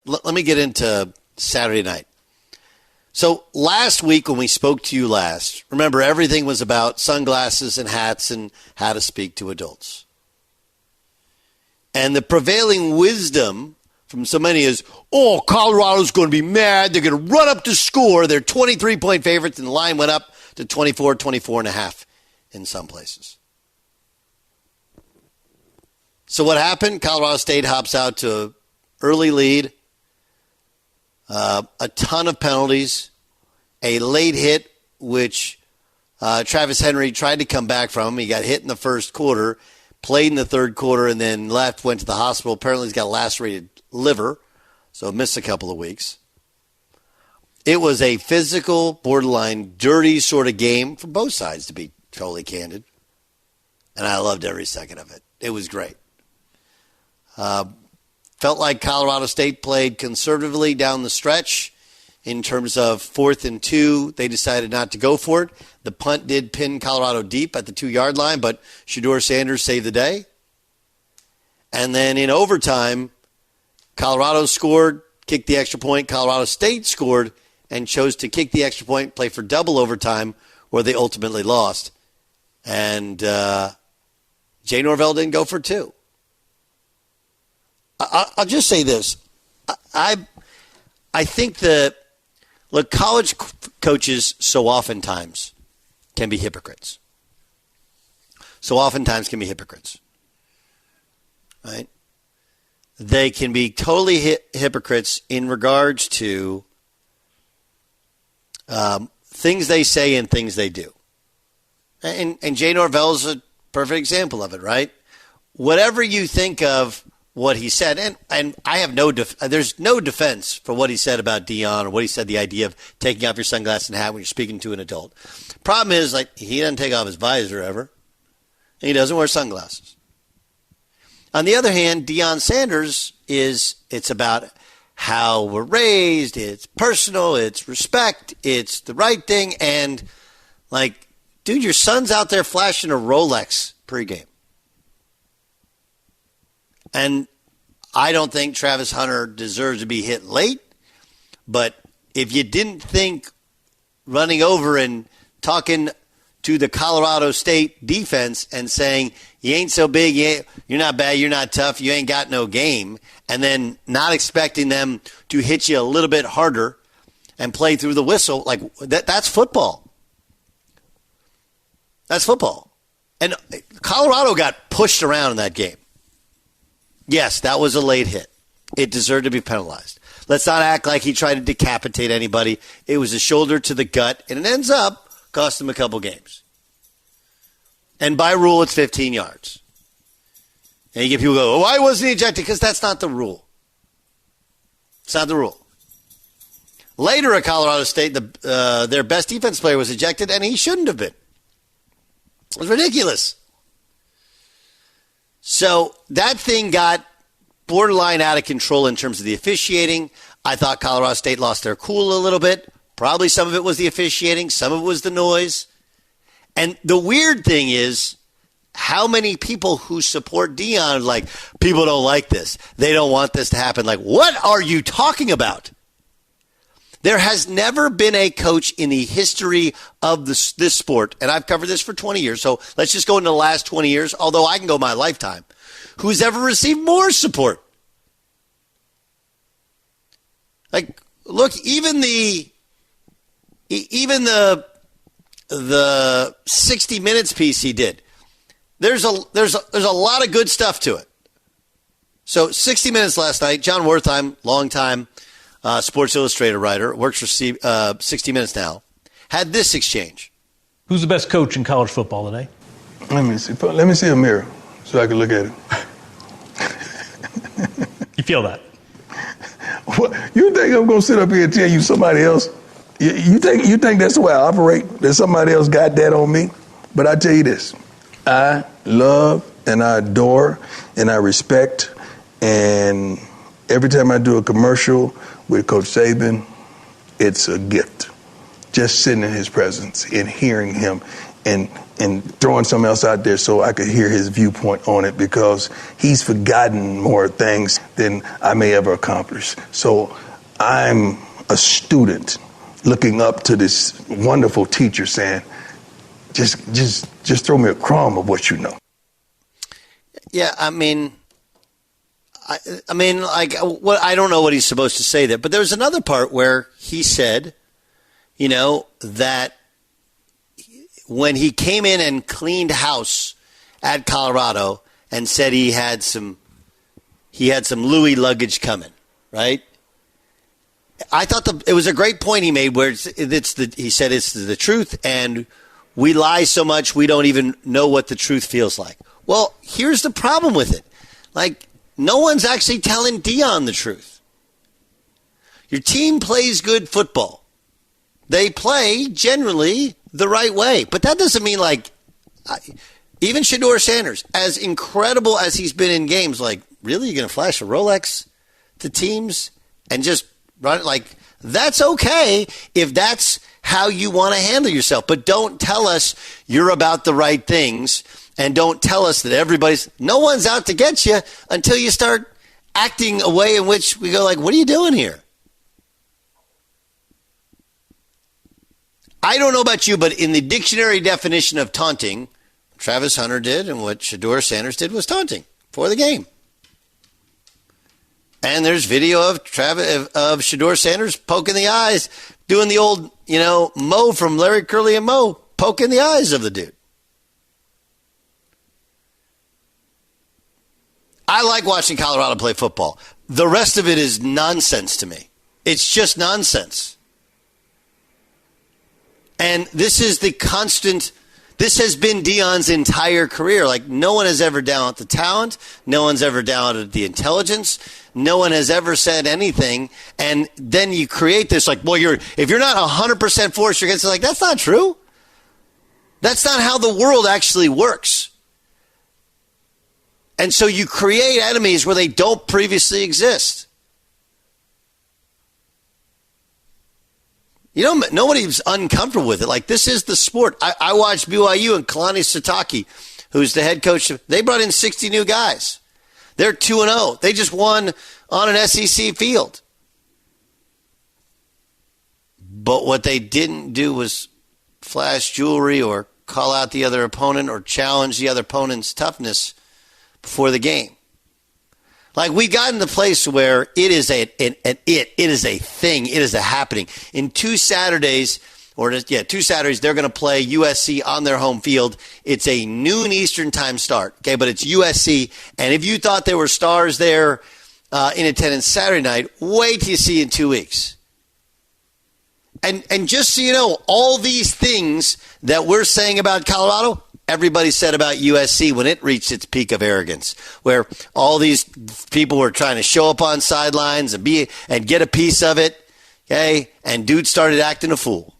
let me get into Saturday night. So last week when we spoke to you last, remember everything was about sunglasses and hats and how to speak to adults. And the prevailing wisdom from so many is, Colorado's going to be mad. They're going to run up to score. They're 23-point favorites, and the line went up to 24, 24.5 in some places. So what happened? Colorado State hops out to an early lead. A ton of penalties, a late hit, which Travis Henry tried to come back from. He got hit in the first quarter, played in the third quarter, and then left, went to the hospital. Apparently he's got a lacerated liver, so missed a couple of weeks. It was a physical, borderline, dirty sort of game for both sides, to be totally candid. And I loved every second of it. It was great. Felt like Colorado State played conservatively down the stretch in terms of 4th and 2. They decided not to go for it. The punt did pin Colorado deep at the 2-yard line, but Jay Sanders saved the day. And then in overtime, Colorado scored, kicked the extra point. Colorado State scored and chose to kick the extra point, play for double overtime, where they ultimately lost. And Jay Norvell didn't go for 2. I'll just say this. I think college coaches so oftentimes can be hypocrites. Right? They can be totally hypocrites in regards to things they say and things they do. And Jay Norvell is a perfect example of it, right? Whatever you think of what he said, and I have there's no defense for what he said about Deion or what he said, the idea of taking off your sunglasses and hat when you're speaking to an adult. Problem is, he doesn't take off his visor ever. He doesn't wear sunglasses. On the other hand, Deion Sanders it's about how we're raised, it's personal, it's respect, it's the right thing, and dude, your son's out there flashing a Rolex pregame. And I don't think Travis Hunter deserves to be hit late. But if you didn't think running over and talking to the Colorado State defense and saying, you ain't so big, you're not bad, you're not tough, you ain't got no game, and then not expecting them to hit you a little bit harder and play through the whistle, that's football. That's football. And Colorado got pushed around in that game. Yes, that was a late hit. It deserved to be penalized. Let's not act like he tried to decapitate anybody. It was a shoulder to the gut, and it ends up costing him a couple games. And by rule, it's 15 yards. And you get people go, why wasn't he ejected? Because that's not the rule. It's not the rule. Later at Colorado State, their best defense player was ejected, and he shouldn't have been. It was ridiculous. So that thing got borderline out of control in terms of the officiating. I thought Colorado State lost their cool a little bit. Probably some of it was the officiating. Some of it was the noise. And the weird thing is how many people who support Deion people don't like this. They don't want this to happen. What are you talking about? There has never been a coach in the history of this sport, and I've covered this for 20 years, so let's just go into the last 20 years, although I can go my lifetime, who's ever received more support. Look, even the 60 Minutes piece he did, there's a lot of good stuff to it. So 60 Minutes last night, John Wertheim, longtime Sports Illustrated writer, works for 60 Minutes now, had this exchange. Who's the best coach in college football today? Let me see. Let me see a mirror so I can look at it. You feel that? What, you think I'm going to sit up here and tell you somebody else? You think that's the way I operate, that somebody else got that on me? But I tell you this, I love and I adore and I respect, and every time I do a commercial with Coach Saban, it's a gift. Just sitting in his presence and hearing him and and throwing something else out there so I could hear his viewpoint on it, because he's forgotten more things than I may ever accomplish. So I'm a student looking up to this wonderful teacher saying, just throw me a crumb of what you know. Yeah, I mean, like, what, I don't know what he's supposed to say there, but there was another part where he said, that when he came in and cleaned house at Colorado and said he had some Louis luggage coming, right? I thought it was a great point he made where he said it's the truth, and we lie so much we don't even know what the truth feels like. Well, here's the problem with it. Like, no one's actually telling Deion the truth. Your team plays good football. They play generally the right way. But that doesn't mean, like, even Shedeur Sanders, as incredible as he's been in games, like, really, you're going to flash a Rolex to teams and just run it? Like, that's okay if that's how you want to handle yourself. But don't tell us you're about the right things, and don't tell us that no one's out to get you until you start acting a way in which we go like, what are you doing here? I don't know about you, but in the dictionary definition of taunting, Travis Hunter did, and what Shedeur Sanders did was taunting for the game. And there's video of Shedeur Sanders poking the eyes, doing the old, Mo from Larry, Curly, and Mo, poking the eyes of the dude. I like watching Colorado play football. The rest of it is nonsense to me. It's just nonsense. And this has been Deion's entire career. Like, no one has ever doubted the talent. No one's ever doubted the intelligence. No one has ever said anything. And then you create this, like, well, if you're not 100% for us, you're against it. Like, that's not true. That's not how the world actually works. And so you create enemies where they don't previously exist. Nobody's uncomfortable with it. Like, this is the sport. I watched BYU and Kalani Sitake, who's the head coach. They brought in 60 new guys. They're 2-0. They just won on an SEC field. But what they didn't do was flash jewelry or call out the other opponent or challenge the other opponent's toughness before the game. Like, we got in the place where it is a thing. It is a happening. In 2 Saturdays, they're going to play USC on their home field. It's a noon Eastern time start, okay? But it's USC. And if you thought there were stars there in attendance Saturday night, wait till you see in 2 weeks. And just so you know, all these things that we're saying about Colorado, everybody said about USC when it reached its peak of arrogance, where all these people were trying to show up on sidelines and get a piece of it, okay? And dudes started acting a fool.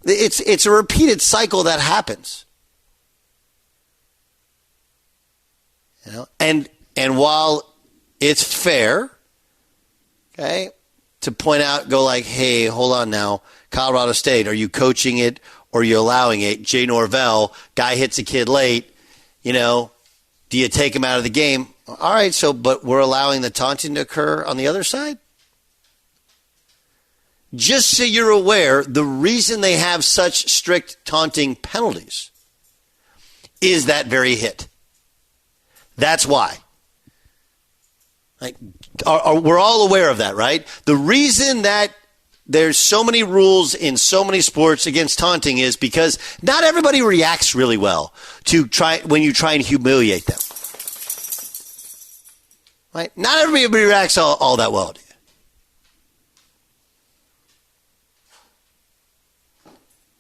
It's a repeated cycle that happens. And while it's fair, okay, to point out, go like, hey, hold on now, Colorado State, are you coaching it or are you allowing it? Jay Norvell, guy hits a kid late, do you take him out of the game? All right, but we're allowing the taunting to occur on the other side? Just so you're aware, the reason they have such strict taunting penalties is that very hit. That's why. Like, we're all aware of that, right? The reason that there's so many rules in so many sports against taunting is because not everybody reacts really well when you try and humiliate them. Right? Not everybody reacts all that well to you.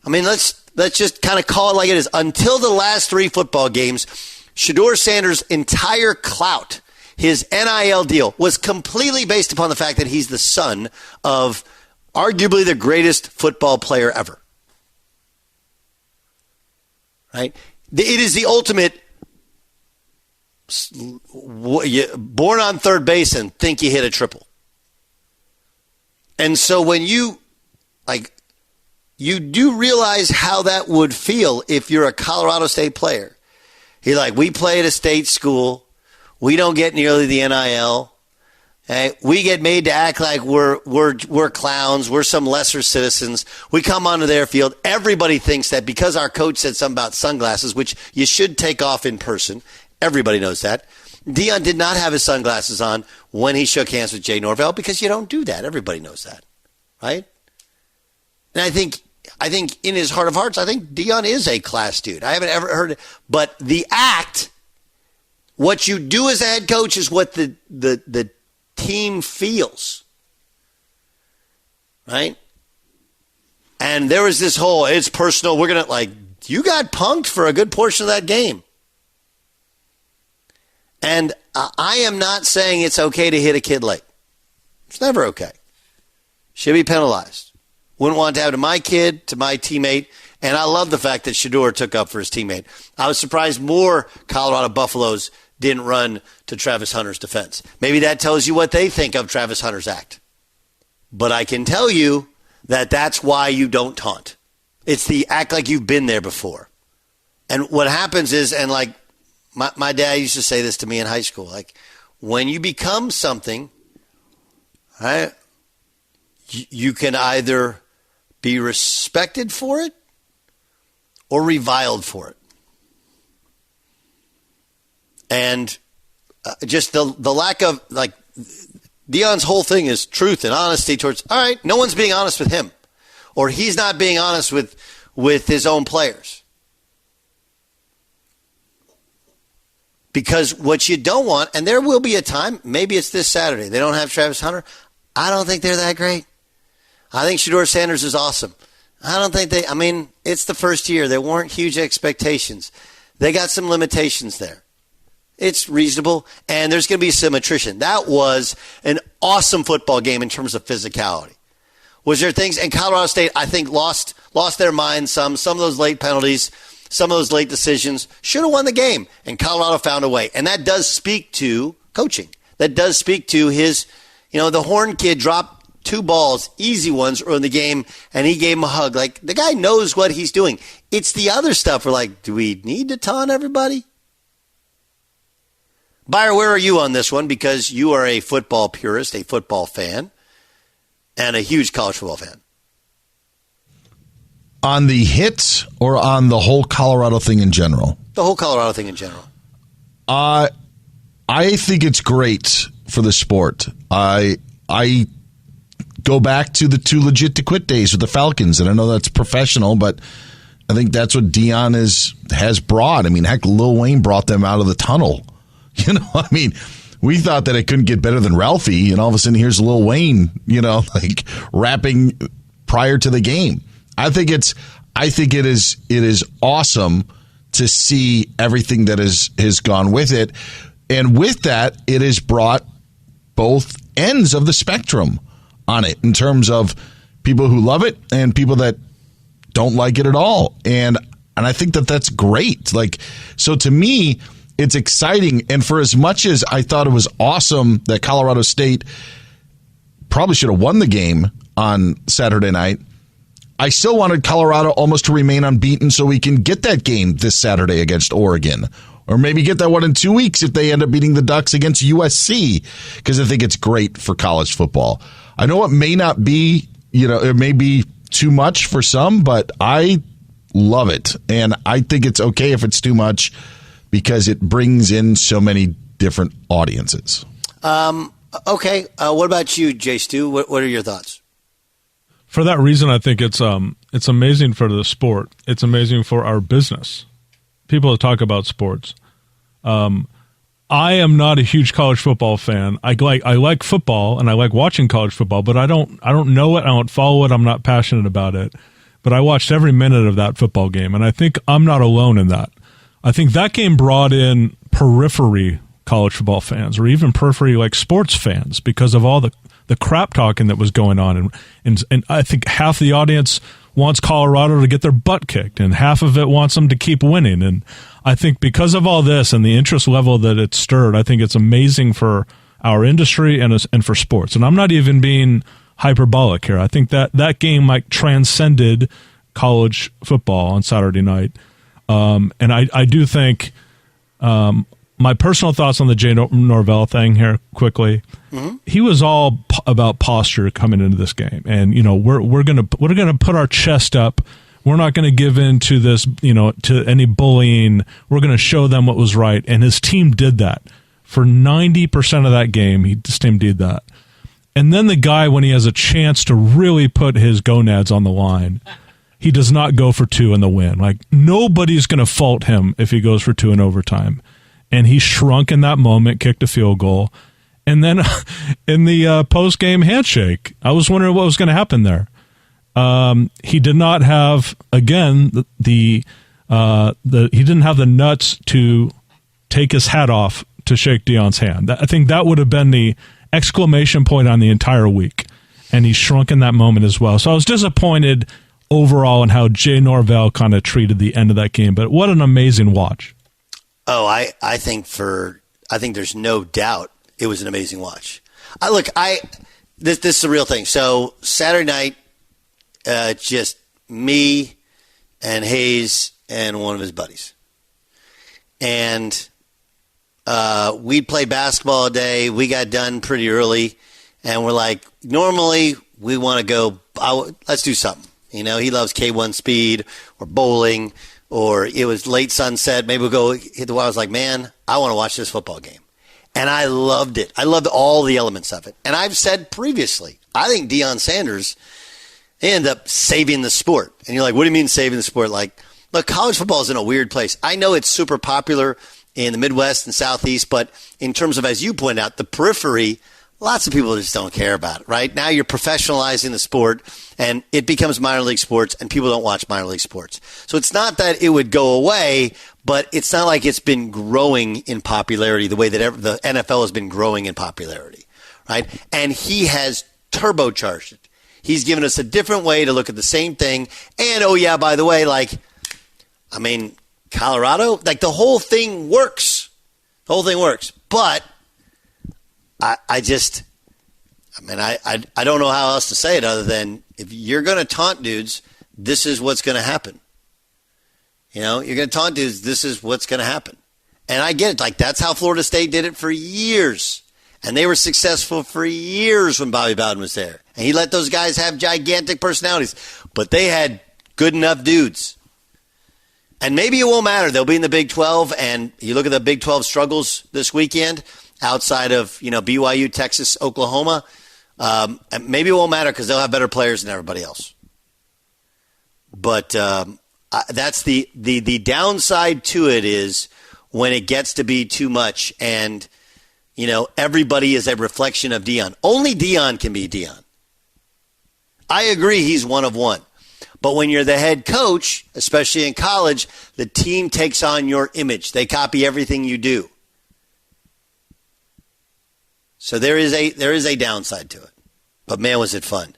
I mean, let's just kind of call it like it is. Until the last 3 football games, Shedeur Sanders' entire clout, his NIL deal, was completely based upon the fact that he's the son of arguably the greatest football player ever. Right? It is the ultimate born on third base and think you hit a triple. And so when you, like, you do realize how that would feel if you're a Colorado State player. You're like, we play at a state school. We don't get nearly the NIL. Okay? We get made to act like we're clowns. We're some lesser citizens. We come onto their field. Everybody thinks that because our coach said something about sunglasses, which you should take off in person. Everybody knows that. Deion did not have his sunglasses on when he shook hands with Jay Norvell because you don't do that. Everybody knows that, right? And I think in his heart of hearts, I think Deion is a class dude. I haven't ever heard it. But the act, what you do as a head coach is what the team feels, right? And there was this whole, it's personal. We're going to, you got punked for a good portion of that game. And I am not saying it's okay to hit a kid late. It's never okay. Should be penalized. Wouldn't want to happen to my kid, to my teammate. And I love the fact that Shedeur took up for his teammate. I was surprised more Colorado Buffaloes didn't run to Travis Hunter's defense. Maybe that tells you what they think of Travis Hunter's act. But I can tell you that that's why you don't taunt. It's the act like you've been there before. And what happens is, and my dad used to say this to me in high school, when you become something, right, you can either be respected for it or reviled for it. And just the lack of, Deion's whole thing is truth and honesty towards, all right, no one's being honest with him. Or he's not being honest with his own players. Because what you don't want, and there will be a time, maybe it's this Saturday, they don't have Travis Hunter. I don't think they're that great. I think Shedeur Sanders is awesome. I don't think it's the first year. There weren't huge expectations. They got some limitations there. It's reasonable, and there's going to be some attrition. That was an awesome football game in terms of physicality. Was there things, and Colorado State, I think, lost their mind some of those late penalties, some of those late decisions, should have won the game, and Colorado found a way. And that does speak to coaching. That does speak to his, the Horn kid dropped 2 balls, easy ones, early in the game, and he gave him a hug. The guy knows what he's doing. It's the other stuff we're do we need to taunt everybody? Buyer, where are you on this one? Because you are a football purist, a football fan, and a huge college football fan. On the hits or on the whole Colorado thing in general? The whole Colorado thing in general. I think it's great for the sport. I go back to the 2 legit to quit days with the Falcons, and I know that's professional, but I think that's what Deion has brought. Heck, Lil Wayne brought them out of the tunnel. We thought that it couldn't get better than Ralphie, and all of a sudden here's Lil Wayne, rapping prior to the game. I think it is awesome to see everything that has gone with it. And with that, it has brought both ends of the spectrum on it in terms of people who love it and people that don't like it at all. And I think that that's great. So to me, it's exciting. And for as much as I thought it was awesome that Colorado State probably should have won the game on Saturday night, I still wanted Colorado almost to remain unbeaten so we can get that game this Saturday against Oregon. Or maybe get that one in 2 weeks if they end up beating the Ducks against USC, because I think it's great for college football. I know it may not be, it may be too much for some, but I love it. And I think it's okay if it's too much because it brings in so many different audiences. Okay. What about you, Jay Stu? What are your thoughts? For that reason, I think it's amazing for the sport. It's amazing for our business. People that talk about sports. I am not a huge college football fan. I like football and I like watching college football, but I don't know it. I don't follow it. I'm not passionate about it. But I watched every minute of that football game, and I think I'm not alone in that. I think that game brought in periphery college football fans, or even periphery sports fans, because of all the crap talking that was going on, and I think half the audience wants Colorado to get their butt kicked, and half of it wants them to keep winning. And I think because of all this and the interest level that it stirred, I think it's amazing for our industry and for sports. And I'm not even being hyperbolic here. I think that game like transcended college football on Saturday night. And I do think my personal thoughts on the Jay Norvell thing here quickly. Mm-hmm. He was all about posture coming into this game, and we're gonna put our chest up. We're not going to give in to this, to any bullying. We're going to show them what was right, and his team did that for 90% of that game. His team did that, and then the guy, when he has a chance to really put his gonads on the line, he does not go for 2 in the win. Like, nobody's going to fault him if he goes for 2 in overtime. And he shrunk in that moment, kicked a field goal. And then in the post-game handshake, I was wondering what was going to happen there. He did not have, again, he didn't have the nuts to take his hat off to shake Deion's hand. I think that would have been the exclamation point on the entire week. And he shrunk in that moment as well. So I was disappointed overall in how Jay Norvell kind of treated the end of that game. But what an amazing watch. Oh, I think there's no doubt it was an amazing watch. This is the real thing. So Saturday night, just me and Hayes and one of his buddies. And we'd play basketball all day. We got done pretty early. And we're like, normally we want to go, let's do something. He loves K1 speed or bowling, or it was late sunset. Maybe we'll go hit the wall. I was like, man, I want to watch this football game. And I loved it. I loved all the elements of it. And I've said previously, I think Deion Sanders ended up saving the sport. And you're like, what do you mean saving the sport? Like, look, college football is in a weird place. I know it's super popular in the Midwest and Southeast, but in terms of, as you point out, the periphery, lots of people just don't care about it, right? Now you're professionalizing the sport, and it becomes minor league sports, and people don't watch minor league sports. So it's not that it would go away, but it's not like it's been growing in popularity the way that the NFL has been growing in popularity, right? And he has turbocharged it. He's given us a different way to look at the same thing. And, oh, yeah, by the way, Colorado, the whole thing works. The whole thing works. But I don't know how else to say it other than if you're going to taunt dudes, this is what's going to happen. You're going to taunt dudes, this is what's going to happen. And I get it. That's how Florida State did it for years. And they were successful for years when Bobby Bowden was there. And he let those guys have gigantic personalities. But they had good enough dudes. And maybe it won't matter. They'll be in the Big 12. And you look at the Big 12 struggles this weekend, outside of BYU, Texas, Oklahoma, maybe it won't matter because they'll have better players than everybody else. But that's the downside to it is when it gets to be too much, and everybody is a reflection of Deion. Only Deion can be Deion. I agree, he's one of one. But when you're the head coach, especially in college, the team takes on your image. They copy everything you do. So there is a downside to it. But man, was it fun.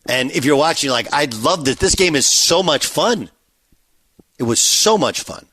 And if you're watching, I love this. This game is so much fun. It was so much fun.